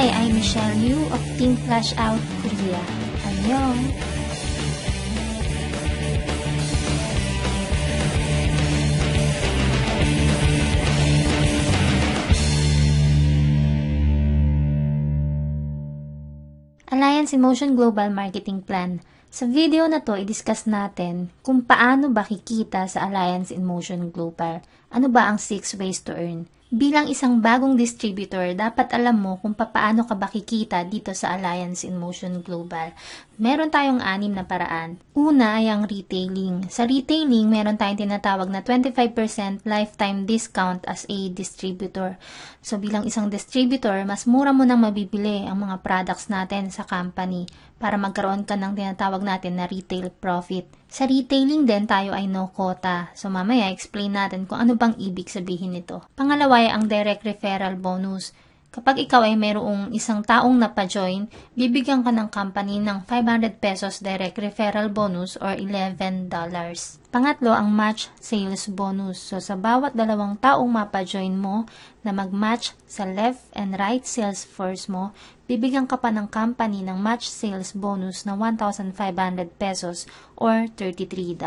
Hi, I'm Michelle Yu of Team Flash Out Korea. Annyeong! Alliance in Motion Global Marketing Plan. Sa video na to, i-discuss natin kung paano ba kikita sa Alliance in Motion Global. Ano ba ang 6 ways to earn? Bilang isang bagong distributor, dapat alam mo kung paano ka ba kikita dito sa Alliance in Motion Global. Meron tayong 6 na paraan. Una ay ang retailing. Sa retailing, meron tayong tinatawag na 25% lifetime discount as a distributor. So bilang isang distributor, mas mura mo nang mabibili ang mga products natin sa company para magkaroon ka ng tinatawag natin na retail profit. Sa retailing din, tayo ay no quota. So mamaya, explain natin kung ano bang ibig sabihin nito. Pangalawa ay ang direct referral bonus. Kapag ikaw ay mayroong isang taong napajoin, bibigyan ka ng company ng 500 pesos direct referral bonus or $11. Pangatlo, ang match sales bonus. So, sa bawat dalawang taong mapajoin mo na mag-match sa left and right sales force mo, bibigyan ka pa ng company ng match sales bonus na 1,500 pesos or $33.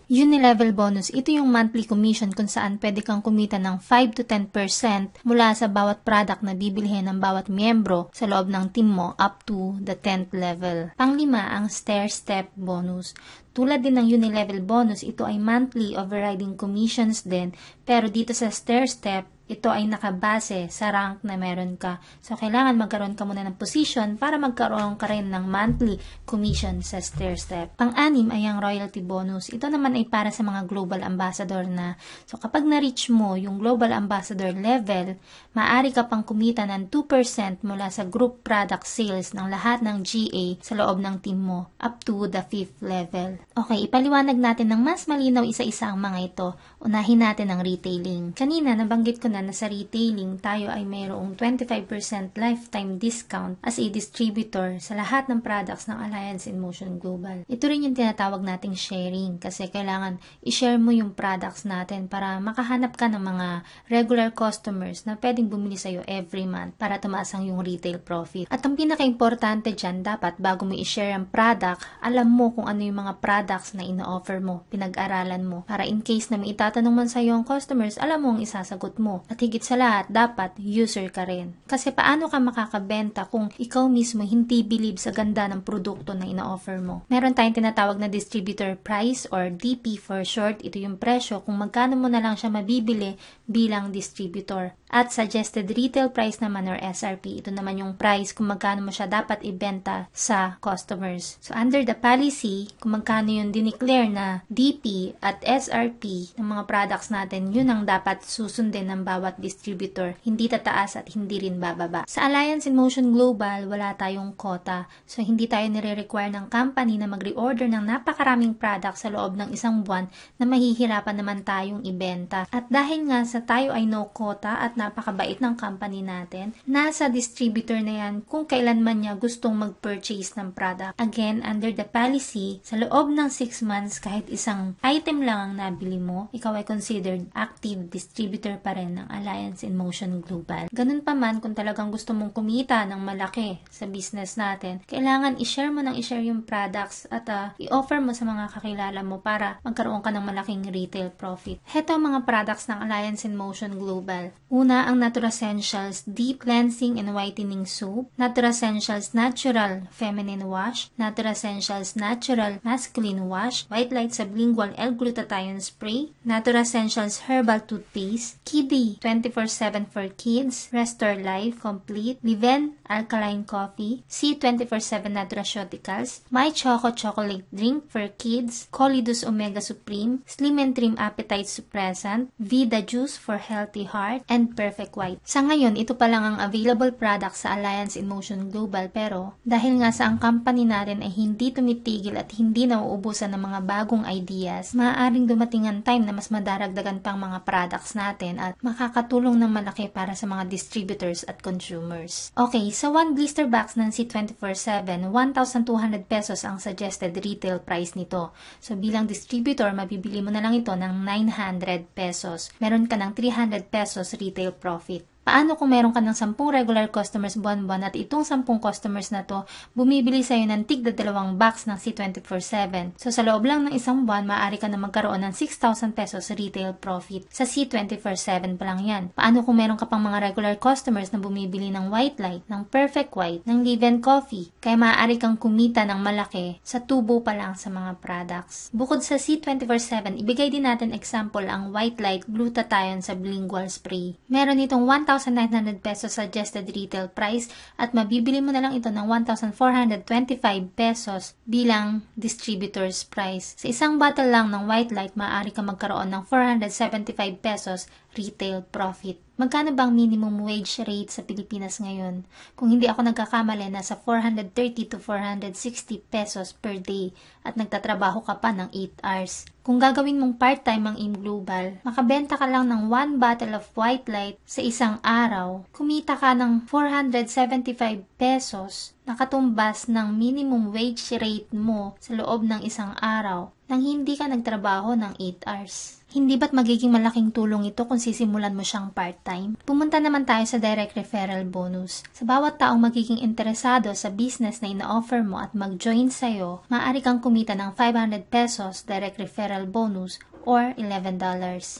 Unilevel bonus, ito yung monthly commission kung saan pwede kang kumita ng 5 to 10% mula sa bawat product na bibilhin ng bawat miyembro sa loob ng team mo up to the 10th level. Panglima, ang stair-step bonus. Tulad din ng Unilevel bonus, ito ay monthly overriding commissions din, pero dito sa stair-step, ito ay nakabase sa rank na meron ka. So, kailangan magkaroon ka muna ng position para magkaroon ka rin ng monthly commission sa stair-step. Pang-anim ay ang royalty bonus. Ito naman ay para sa mga global ambassador na. So, kapag na-reach mo yung global ambassador level, maaari ka pang kumita ng 2% mula sa group product sales ng lahat ng GA sa loob ng team mo up to the 5th level. Okay, ipaliwanag natin ng mas malinaw isa-isa ang mga ito. Unahin natin ang retailing. Kanina, nabanggit ko na sa retailing, tayo ay mayroong 25% lifetime discount as a distributor sa lahat ng products ng Alliance in Motion Global. Ito rin yung tinatawag nating sharing kasi kailangan i-share mo yung products natin para makahanap ka ng mga regular customers na pwedeng bumili sa'yo every month para tumaas ang yung retail profit. At ang pinaka-importante dyan, dapat bago mo i-share ang product, alam mo kung ano yung mga products na ino-offer mo, pinag-aralan mo, para in case na may itatanong man sa'yo ang customers, alam mo ang isasagot mo. At higit sa lahat, dapat user ka rin. Kasi paano ka makakabenta kung ikaw mismo hindi believe sa ganda ng produkto na ina-offer mo? Meron tayong tinatawag na distributor price or DP for short. Ito yung presyo kung magkano mo na lang siya mabibili bilang distributor. At suggested retail price naman or SRP. Ito naman yung price kung magkano mo siya dapat ibenta sa customers. So under the policy, kung magkano yung dineclare na DP at SRP ng mga products natin, yun ang dapat susundin ng bawat distributor. Hindi tataas at hindi rin bababa. Sa Alliance in Motion Global, wala tayong quota. So hindi tayo nire-require ng company na mag-reorder ng napakaraming products sa loob ng isang buwan na mahihirapan naman tayong ibenta. At dahil nga sa tayo ay no quota at napakabait ng company natin, nasa distributor na yan kung kailan man niya gustong mag-purchase ng product. Again, under the policy, sa loob ng 6 months, kahit isang item lang ang nabili mo, ikaw ay considered active distributor pa rin ng Alliance in Motion Global. Ganun pa man, kung talagang gusto mong kumita ng malaki sa business natin, kailangan i-share mo ng i-share yung products at i-offer mo sa mga kakilala mo para magkaroon ka ng malaking retail profit. Heto ang mga products ng Alliance in Motion Global. Una, ang Naturascentials Deep Cleansing and Whitening Soap, Naturascentials Natural Feminine Wash, Naturascentials Natural Masculine Wash, White Light Sublingual L-Glutathione Spray, Naturascentials Herbal Toothpaste, Kiddy 24/7 for Kids, Restore Life Complete, Liven Alkaline Coffee, C24/7 Nutraceuticals, My Choco Chocolate Drink for Kids, Colidus Omega Supreme, Slim and Trim Appetite Suppressant, Vida Juice for Healthy Heart, and Perfect White. Sa ngayon, ito pa lang ang available product sa Alliance in Motion Global, pero dahil nga sa ang company natin ay hindi tumitigil at hindi nauubusan ng mga bagong ideas, maaaring dumating ang time na mas madaragdagan pang mga products natin at makakatulong ng malaki para sa mga distributors at consumers. Okay, sa 1 blister box ng C24/7, 1,200 pesos ang suggested retail price nito. So bilang distributor, mabibili mo na lang ito ng 900 pesos. Meron ka ng 300 pesos retail profit. Paano kung meron ka ng 10 regular customers buwan-buwan at itong 10 customers na to bumibili sa'yo ng tigda 2 box ng C24/7? So sa loob lang ng isang buwan, maaari ka na magkaroon ng 6,000 pesos retail profit. Sa C24/7 pa lang yan. Paano kung meron ka pang mga regular customers na bumibili ng White Light, ng Perfect White, ng Live & Coffee? Kaya maaari kang kumita ng malaki sa tubo pa lang sa mga products. Bukod sa C24/7, ibigay din natin example ang White Light Glutathione Sublingual Spray. Meron itong 1,900 pesos suggested retail price at mabibili mo na lang ito ng 1,425 pesos bilang distributor's price. Sa isang bottle lang ng White Light, maaari ka magkaroon ng 475 pesos retail profit. Magkano bang minimum wage rate sa Pilipinas ngayon? Kung hindi ako nagkakamali, nasa 430 to 460 pesos per day at nagtatrabaho ka pa ng 8 hours. Kung gagawin mong part-time ang Im Global, makabenta ka lang ng 1 bottle of White Light sa isang araw, kumita ka ng 475 pesos, nakatumbas ng minimum wage rate mo sa loob ng isang araw nang hindi ka nagtrabaho ng 8 hours. Hindi ba't magiging malaking tulong ito kung sisimulan mo siyang part-time? Pumunta naman tayo sa direct referral bonus. Sa bawat taong magiging interesado sa business na ina-offer mo at mag-join sa'yo, maaari kang kumita ng 500 pesos direct referral bonus or $11.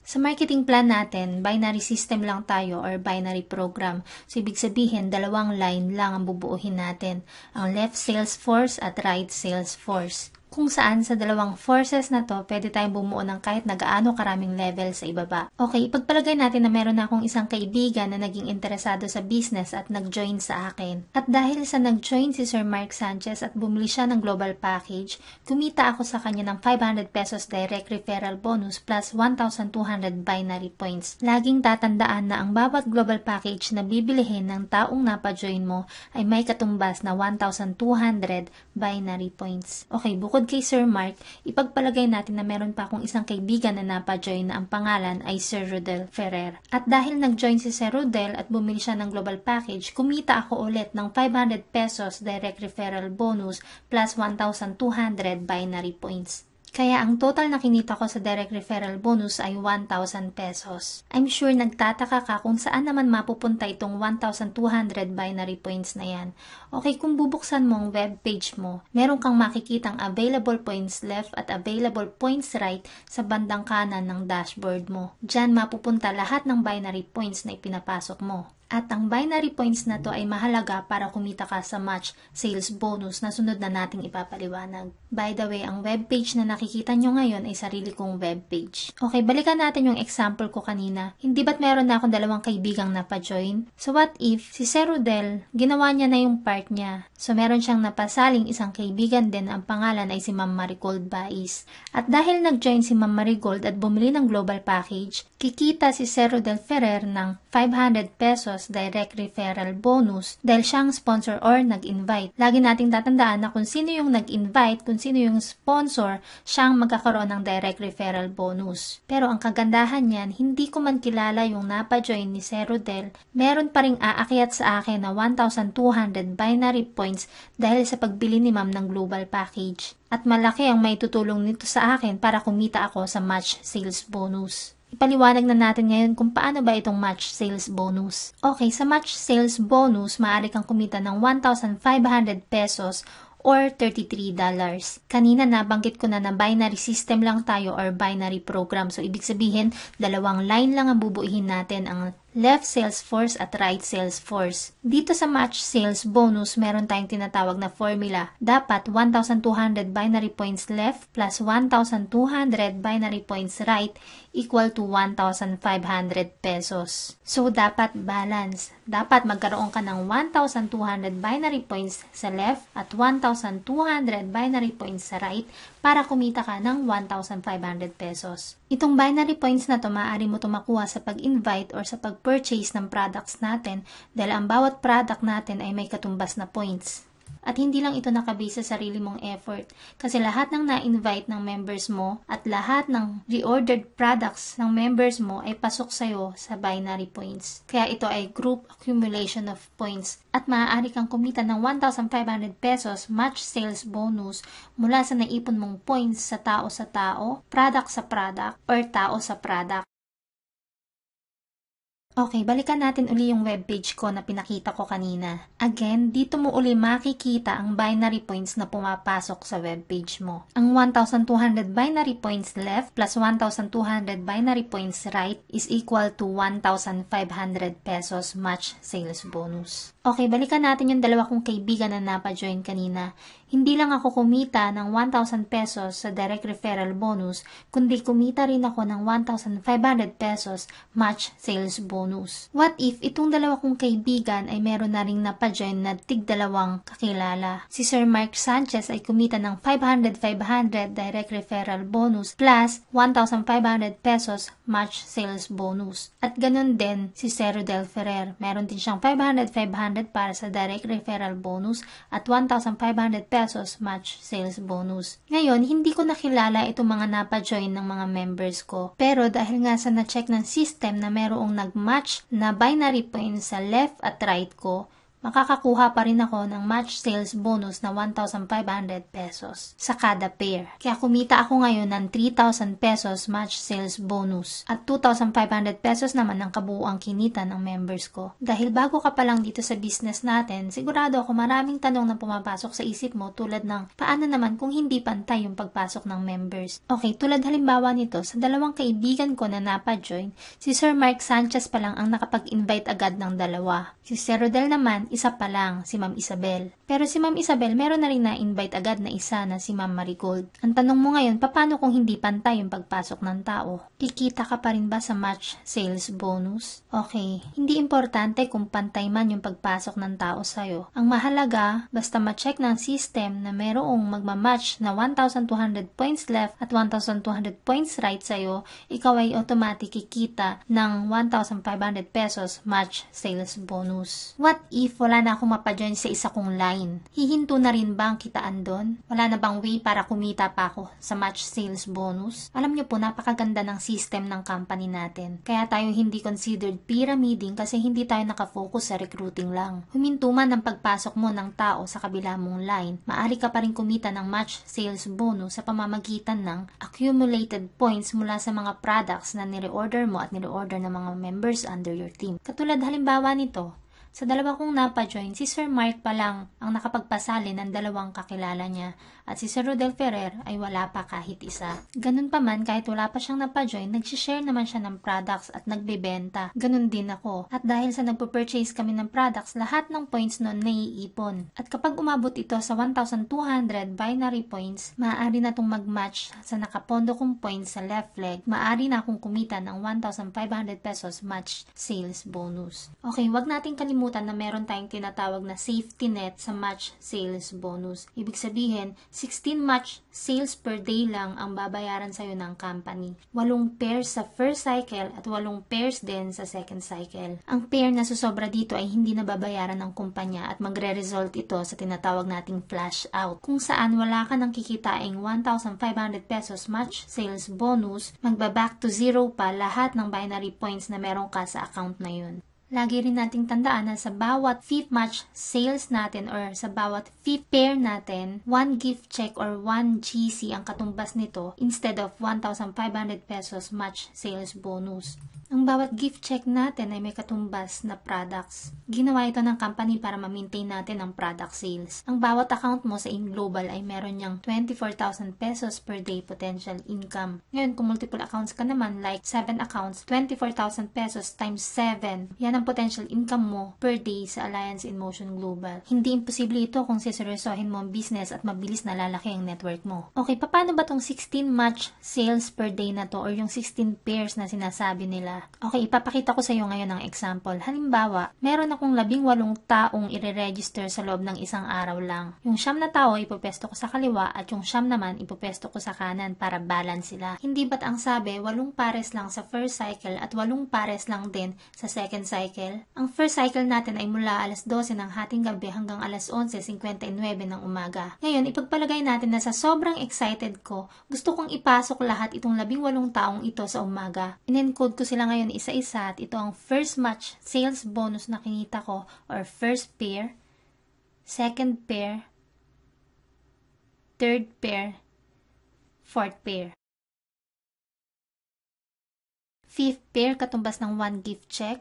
Sa marketing plan natin, binary system lang tayo or binary program. So, ibig sabihin, 2 line lang ang bubuuhin natin. Ang left sales force at right sales force. Kung saan sa 2 forces na to, pwede tayong bumuo ng kahit na gaano karaming level sa ibaba. Okay, ipagpalagay natin na meron na akong isang kaibigan na naging interesado sa business at nag-join sa akin. At dahil sa nag-join si Sir Mark Sanchez at bumili siya ng global package, kumita ako sa kanya ng 500 pesos direct referral bonus plus 1,200 binary points. Laging tatandaan na ang bawat global package na bibilihin ng taong napa-join mo ay may katumbas na 1,200 binary points. Okay, bukod kay Sir Mark, ipagpalagay natin na meron pa akong isang kaibigan na napa-join na ang pangalan ay Sir Rodel Ferrer. At dahil nag-join si Sir Rodel at bumili siya ng global package, kumita ako ulit ng 500 pesos direct referral bonus plus 1,200 binary points. Kaya ang total na kinita ko sa direct referral bonus ay 1,000 pesos. I'm sure nagtataka ka kung saan naman mapupunta itong 1,200 binary points na yan. Okay, kung bubuksan mo ang web page mo, meron kang makikitang available points left at available points right sa bandang kanan ng dashboard mo. Diyan mapupunta lahat ng binary points na ipinapasok mo. At ang binary points na to ay mahalaga para kumita ka sa match sales bonus na sunod na nating ipapaliwanag. By the way, ang webpage na nakikita nyo ngayon ay sarili kong webpage. Okay, balikan natin yung example ko kanina. Hindi ba't meron na akong 2 kaibigang napa-join? So what if si Sir Rodel, ginawa niya na yung part niya. So meron siyang napasaling isang kaibigan din, ang pangalan ay si Ma'am Marigold Bais. At dahil nag-join si Ma'am Marigold at bumili ng global package, kikita si Sir Rodel Ferrer ng 500 pesos direct referral bonus dahil siyang sponsor or nag-invite. Lagi nating tatandaan na kung sino yung nag-invite, kung sino yung sponsor, siyang magkakaroon ng direct referral bonus. Pero ang kagandahan niyan, hindi ko man kilala yung napa-join ni Sir Rodel, meron pa ring aakyat sa akin na 1,200 binary points dahil sa pagbili ni Ma'am ng global package. At malaki ang may tutulong nito sa akin para kumita ako sa match sales bonus. Ipaliwanag na natin ngayon kung paano ba itong match sales bonus. Okay, sa match sales bonus, maaari kang kumita ng 1,500 pesos or $33. Kanina nabanggit ko na binary system lang tayo or binary program. So, ibig sabihin, 2 line lang ang bubuuhin natin, ang left sales force at right sales force. Dito sa match sales bonus, meron tayong tinatawag na formula. Dapat 1,200 binary points left plus 1,200 binary points right equal to 1,500 pesos. So, dapat balance. Dapat magkaroon ka ng 1,200 binary points sa left at 1,200 binary points sa right para kumita ka ng 1,500 pesos. Itong binary points na to, maaari mo ito makuha sa pag-invite or sa pag-purchase ng products natin dahil ang bawat product natin ay may katumbas na points. At hindi lang ito nakabase sa sarili mong effort kasi lahat ng na-invite ng members mo at lahat ng reordered products ng members mo ay pasok sa'yo sa binary points. Kaya ito ay group accumulation of points at maaari kang kumita ng 1,500 pesos match sales bonus mula sa naipon mong points sa tao, product sa product, or tao sa product. Okay, balikan natin uli yung webpage ko na pinakita ko kanina. Again, dito mo uli makikita ang binary points na pumapasok sa webpage mo. Ang 1,200 binary points left plus 1,200 binary points right is equal to 1,500 pesos match sales bonus. Okay, balikan natin yung dalawa kong kaibigan na napa-join kanina. Hindi lang ako kumita ng 1,000 pesos sa direct referral bonus, kundi kumita rin ako ng 1,500 pesos match sales bonus. What if itong dalawa kong kaibigan ay meron na ring napa-join na tig-dalawang kakilala? Si Sir Mark Sanchez ay kumita ng 500 direct referral bonus plus 1,500 pesos match sales bonus. At ganun din si Sir Rodel Ferrer. Meron din siyang 500 para sa direct referral bonus at 1,500 pesos match sales bonus. Ngayon, hindi ko nakilala itong mga napa-join ng mga members ko. Pero dahil nga sa na-check ng system na merong nag-match na binary points sa left at right ko, makakakuha pa rin ako ng match sales bonus na 1,500 pesos sa kada pair. Kaya kumita ako ngayon ng 3,000 pesos match sales bonus at 2,500 pesos naman ang kabuuang kinita ng members ko. Dahil bago ka pa lang dito sa business natin, sigurado ako maraming tanong na pumapasok sa isip mo tulad ng paano naman kung hindi pantay yung pagpasok ng members. Okay, tulad halimbawa nito, sa dalawang kaibigan ko na napa-join, si Sir Mark Sanchez pa lang ang nakapag-invite agad ng dalawa. Si Sir Rodel naman, isa pa lang, si Ma'am Isabel. Pero si Ma'am Isabel, meron na rin na-invite agad na isa na si Ma'am Marigold. Ang tanong mo ngayon, paano kung hindi pantay yung pagpasok ng tao? Kikita ka pa rin ba sa match sales bonus? Okay, hindi importante kung pantay man yung pagpasok ng tao sa'yo. Ang mahalaga, basta ma-check ng system na merong magmamatch na 1,200 points left at 1,200 points right sa'yo, ikaw ay automatic kikita ng 1,500 pesos match sales bonus. What if wala na akong mapa-join sa isa kong line? Hihinto na rin ba ang kitaan doon? Wala na bang way para kumita pa ako sa match sales bonus? Alam niyo po, napakaganda ng system ng company natin. Kaya tayo hindi considered pyramiding kasi hindi tayo nakafocus sa recruiting lang. Huminto man ang pagpasok mo ng tao sa kabila mong line, maaari ka pa rin kumita ng match sales bonus sa pamamagitan ng accumulated points mula sa mga products na nire-order mo at nire-order ng mga members under your team. Katulad halimbawa nito, sa dalawa kong napa-join, si Sir Mark pa lang ang nakapagpasali ng dalawang kakilala niya at si Sir Rodel Ferrer ay wala pa kahit isa. Ganun pa man, kahit wala pa siyang napa-join, nag-share naman siya ng products at nagbebenta. Ganun din ako. At dahil sa nagpo-purchase kami ng products, lahat ng points noon naiipon. At kapag umabot ito sa 1,200 binary points, maaari na itong mag-match sa nakapondo kong points sa left leg. Maaari na akong kumita ng 1,500 pesos match sales bonus. Okay, wag nating kalimutan na meron tayong tinatawag na safety net sa match sales bonus. Ibig sabihin, 16 match sales per day lang ang babayaran sa'yo ng company. 8 pairs sa first cycle at 8 pairs din sa second cycle. Ang pair na susobra dito ay hindi na babayaran ng kumpanya at magre-result ito sa tinatawag nating flash out. Kung saan wala ka nang kikitaing 1,500 pesos match sales bonus, magba-back to zero pa lahat ng binary points na meron ka sa account na yun. Lagi rin nating tandaan na sa bawat fifth match sales natin or sa bawat fifth pair natin, 1 gift check or 1 GC ang katumbas nito instead of 1,500 pesos match sales bonus. Ang bawat gift check natin ay may katumbas na products. Ginawa ito ng company para ma-maintain natin ang product sales. Ang bawat account mo sa InGlobal ay meron niyang 24,000 pesos per day potential income. Ngayon, kung multiple accounts ka naman, like 7 accounts, 24,000 pesos times 7, yan ang potential income mo per day sa Alliance in Motion Global. Hindi imposible ito kung siseryosohin mo ang business at mabilis na lalaki ang network mo. Okay, paano ba tong 16 match sales per day na to or yung 16 pairs na sinasabi nila? Okay, ipapakita ko sa iyo ngayon ng example. Halimbawa, meron akong 18 taong ire-register sa loob ng isang araw lang. Yung 9 na tao ipopesto ko sa kaliwa at yung 9 naman ipopesto ko sa kanan para balance sila. Hindi ba't ang sabi, 8 pares lang sa first cycle at 8 pares lang din sa second cycle? Ang first cycle natin ay mula alas 12 ng hating gabi hanggang alas 11:59 ng umaga. Ngayon, ipagpalagay natin na sa sobrang excited ko, gusto kong ipasok lahat itong 18 taong ito sa umaga. In-encode ko sila ngayon isa-isa at ito ang first match sales bonus na kinita ko or first pair, second pair, third pair, fourth pair. Fifth pair katumbas ng 1 gift check,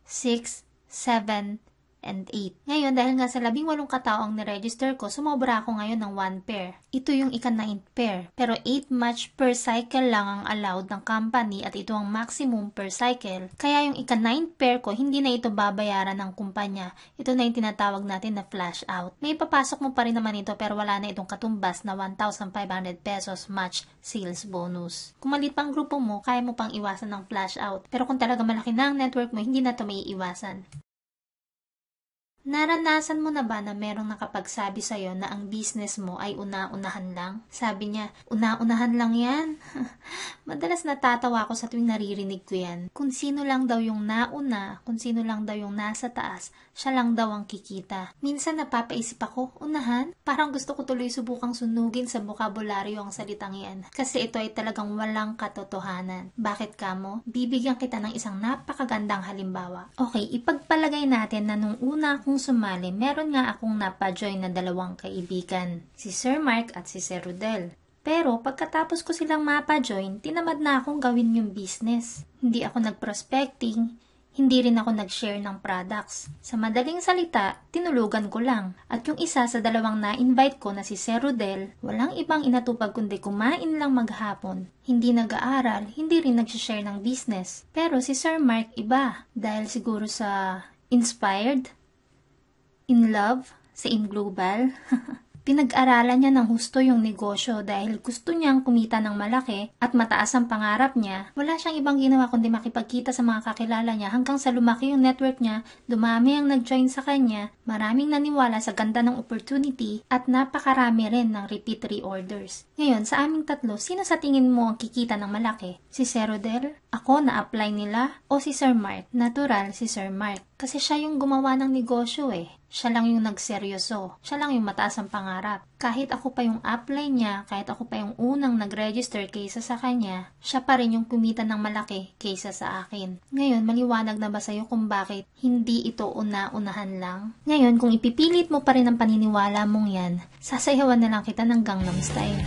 6, 7, and 8. Ngayon, dahil nga sa 18 katao ang niregister ko, sumobra ako ngayon ng 1 pair. Ito yung ika-9th pair. Pero 8 match per cycle lang ang allowed ng company at ito ang maximum per cycle. Kaya yung ika-9th pair ko, hindi na ito babayaran ng kumpanya. Ito na yung tinatawag natin na flash out. May papasok mo pa rin naman ito pero wala na itong katumbas na 1,500 pesos match sales bonus. Kung maliit pang grupo mo, kaya mo pang iwasan ng flash out. Pero kung talaga malaki na ang network mo, hindi na ito may iwasan. Naranasan mo na ba na merong nakapagsabi sa'yo na ang business mo ay una-unahan lang? Sabi niya, una-unahan lang yan? Madalas natatawa ako sa tuwing naririnig ko yan. Kung sino lang daw yung nauna, kung sino lang daw yung nasa taas, siya lang daw ang kikita. Minsan napapaisip ako, unahan? Parang gusto ko tuloy subukang sunugin sa bokabularyo ang salitang yan. Kasi ito ay talagang walang katotohanan. Bakit kamo? Bibigyan kita ng isang napakagandang halimbawa. Okay, ipagpalagay natin na nung una akong sumali, meron nga akong napa-join na 2 kaibigan, si Sir Mark at si Sir Rodel. Pero pagkatapos ko silang mapa-join, tinamad na akong gawin yung business. Hindi ako nag-prospecting, hindi rin ako nag-share ng products. Sa madaling salita, tinulugan ko lang. At yung isa sa 2 na-invite ko na si Sir Rodel, walang ibang inatupag kundi kumain lang maghapon. Hindi nag-aaral, hindi rin nag-share ng business. Pero si Sir Mark iba, dahil siguro sa inspired, in love sa InGlobal. Pinag-aralan niya ng husto yung negosyo dahil gusto niyang kumita ng malaki at mataas ang pangarap niya. Wala siyang ibang ginawa kundi makipagkita sa mga kakilala niya hanggang sa lumaki yung network niya, dumami ang nag-join sa kanya, maraming naniwala sa ganda ng opportunity at napakarami rin ng repeat reorders. Ngayon, sa aming tatlo, sino sa tingin mo ang kikita ng malaki? Si Sir Rodel? Ako na-apply nila? O si Sir Mark? Natural si Sir Mark. Kasi siya yung gumawa ng negosyo eh. Siya lang yung nagseryoso. Siya lang yung mataas ang pangarap. Kahit ako pa yung apply niya, kahit ako pa yung unang nag-register kaysa sa kanya, siya pa rin yung kumita ng malaki kaysa sa akin. Ngayon, maliwanag na ba sa'yo kung bakit hindi ito una-unahan lang? Ngayon, kung ipipilit mo pa rin ang paniniwala mong yan, sasayawan na lang kita ng Gangnam Style.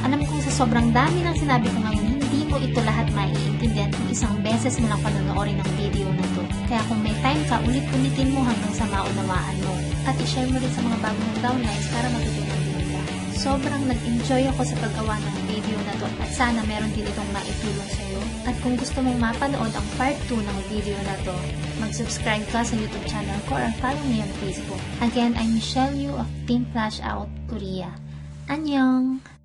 Alam kong sa sobrang dami ng sinabi ko ngayon, hindi mo ito lahat maiintindihan kung isang beses mo lang panonoorin ang video na to. Kaya kung may time ka, ulit-ulitin mo hanggang sa maunawaan mo. At i-share mo rin sa mga bagong downlines para matutunan din nila. Sobrang nag-enjoy ako sa paggawa ng video na to at sana meron din itong maitulong sa iyo. At kung gusto mong mapanood ang part 2 ng video na to, mag-subscribe ka sa YouTube channel ko or follow me on Facebook. Again, I'm Michelle Yu of Team Flash Out Korea. Annyeong!